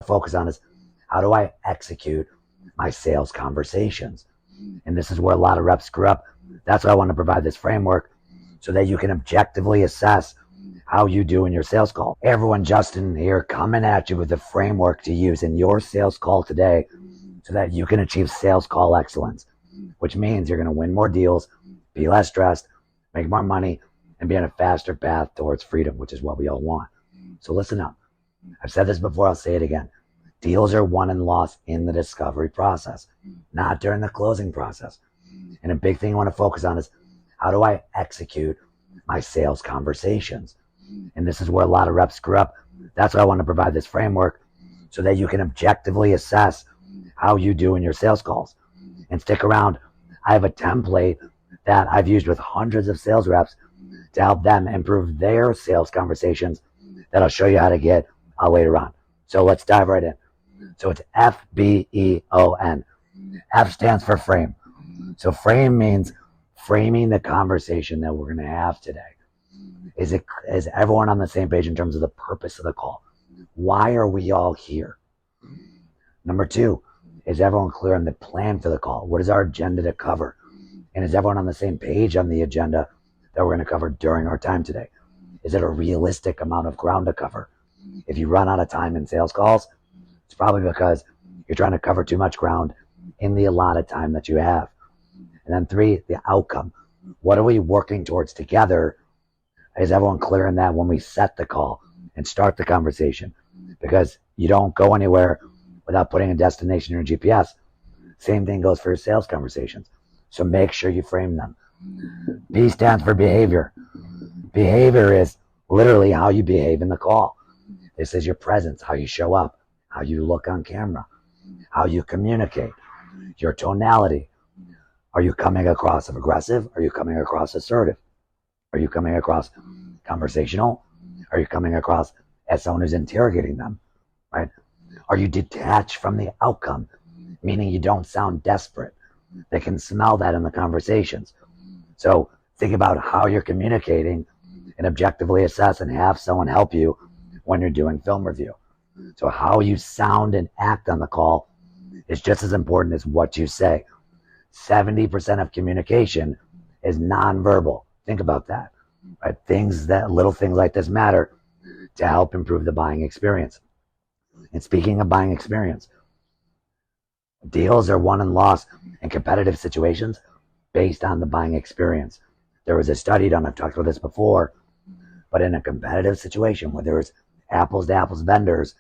focus on is how do I execute my sales conversations? And this is where a lot of reps screw up. That's why I want to provide this framework so that you can objectively assess how you do in your sales call. Everyone, Justin here, coming at you with the framework to use in your sales call today so that you can achieve sales call excellence, which means you're going to win more deals, be less stressed, make more money, and be on a faster path towards freedom, which is what we all want. So listen up. I've said this before, I'll say it again. Deals are won and lost in the discovery process, not during the closing process. And a big thing you want to focus on is how do I execute my sales conversations? And this is where a lot of reps screw up. That's why I want to provide this framework so that you can objectively assess how you do in your sales calls. And stick around. I have a template that I've used with hundreds of sales reps to help them improve their sales conversations that I'll show you how to get later on. So let's dive right in. So it's FBEON. F stands for frame. So frame means framing the conversation that we're going to have today. Is everyone on the same page in terms of the purpose of the call? Why are we all here? Number two, is everyone clear on the plan for the call? What is our agenda to cover? And is everyone on the same page on the agenda that we're going to cover during our time today? Is it a realistic amount of ground to cover? If you run out of time in sales calls, it's probably because you're trying to cover too much ground in the allotted time that you have. And then three, the outcome. What are we working towards together? Is everyone clear on that when we set the call and start the conversation? Because you don't go anywhere without putting a destination in your GPS. Same thing goes for your sales conversations. So make sure you frame them. B stands for behavior. Behavior is literally how you behave in the call. This is your presence, how you show up, how you look on camera, how you communicate, your tonality. Are you coming across aggressive? Are you coming across assertive? Are you coming across conversational? Are you coming across as someone who's interrogating them? Right? Are you detached from the outcome? Meaning you don't sound desperate. They can smell that in the conversations. So think about how you're communicating and objectively assess and have someone help you when you're doing film review. So how you sound and act on the call is just as important as what you say. 70% of communication is nonverbal. Think about that. Right? Little things like this matter to help improve the buying experience. And speaking of buying experience, deals are won and lost in competitive situations based on the buying experience. There was a study done, I've talked about this before, but in a competitive situation where there was apples to apples vendors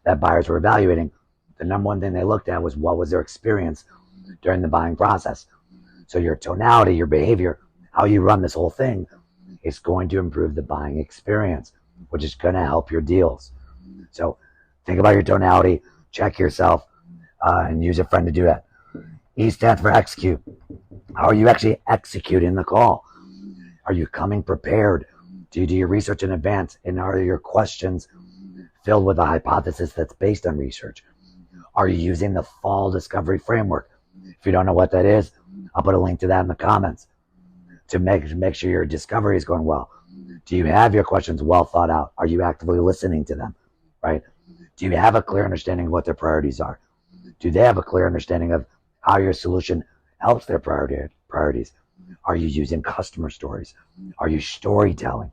that buyers were evaluating, the number one thing they looked at was what was their experience during the buying process. So your tonality, your behavior, how you run this whole thing is going to improve the buying experience, which is going to help your deals. So think about your tonality, check yourself, and use a friend to do that. E stands for execute. How are you actually executing the call? Are you coming prepared? Do you do your research in advance? And are your questions filled with a hypothesis that's based on research? Are you using the fall discovery framework? If you don't know what that is, I'll put a link to that in the comments to make sure your discovery is going well. Do you have your questions well thought out? Are you actively listening to them? Right? Do you have a clear understanding of what their priorities are? Do they have a clear understanding of how your solution helps their priorities? Are you using customer stories? Are you storytelling?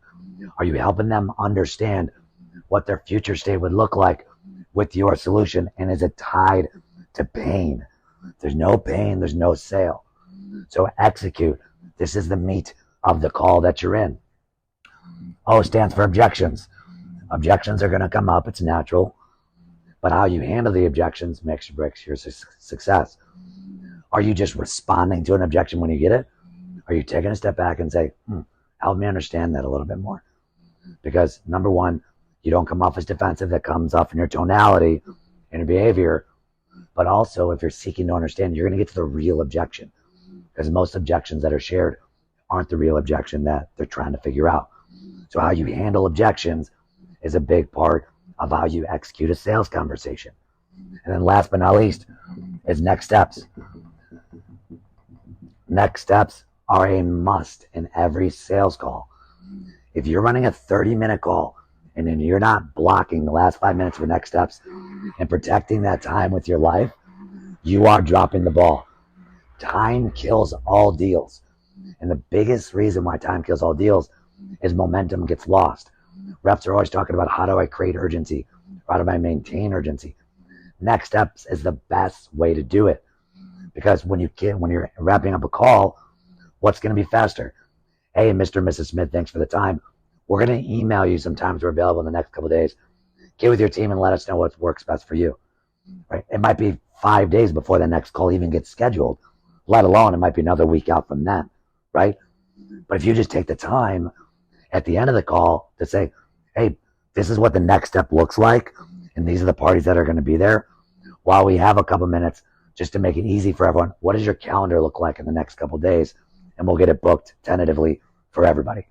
Are you helping them understand what their future state would look like with your solution? And is it tied to pain? If there's no pain, there's no sale. So execute. This is the meat of the call that you're in. O stands for objections. Objections are going to come up. It's natural. But how you handle the objections makes your success. Are you just responding to an objection when you get it? Are you taking a step back and say, help me understand that a little bit more? Because number one, you don't come off as defensive. That comes off in your tonality and your behavior. But also, if you're seeking to understand, you're going to get to the real objection. Because most objections that are shared aren't the real objection that they're trying to figure out. So how you handle objections is a big part of how you execute a sales conversation. And then last but not least is next steps. Next steps are a must in every sales call. If you're running a 30-minute call and then you're not blocking the last 5 minutes for next steps and protecting that time with your life, you are dropping the ball. Time kills all deals. And the biggest reason why time kills all deals is momentum gets lost. Reps are always talking about, how do I create urgency? How do I maintain urgency? Next steps is the best way to do it. Because when you're wrapping up a call, what's going to be faster? Hey, Mr. and Mrs. Smith, thanks for the time. We're going to email you sometimes we're available in the next couple of days. Get with your team and let us know what works best for you. Right? It might be 5 days before the next call even gets scheduled, let alone it might be another week out from then, right? But if you just take the time at the end of the call to say, hey, this is what the next step looks like, and these are the parties that are going to be there, while we have a couple minutes, just to make it easy for everyone, what does your calendar look like in the next couple days? And we'll get it booked tentatively for everybody.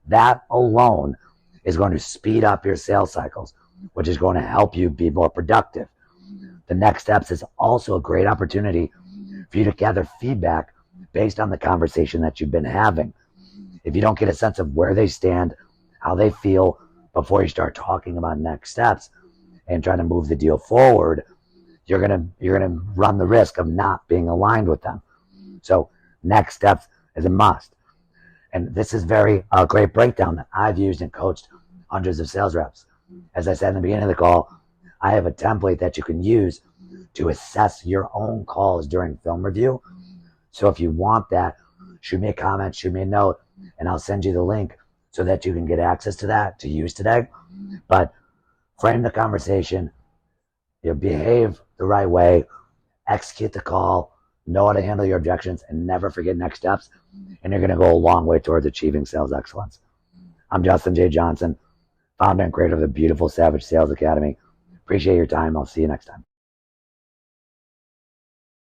That alone is going to speed up your sales cycles, which is going to help you be more productive. The next steps is also a great opportunity for you to gather feedback based on the conversation that you've been having. If you don't get a sense of where they stand, how they feel before you start talking about next steps and trying to move the deal forward, you're gonna run the risk of not being aligned with them. So next steps is a must. And this is a great breakdown that I've used and coached hundreds of sales reps. As I said in the beginning of the call, I have a template that you can use to assess your own calls during film review. So if you want that, shoot me a comment, shoot me a note, and I'll send you the link so that you can get access to that to use today. But frame the conversation, behave the right way, execute the call, know how to handle your objections, and never forget next steps. And you're going to go a long way towards achieving sales excellence. I'm Justin J. Johnson, founder and creator of the beautiful Savage Sales Academy. Appreciate your time. I'll see you next time.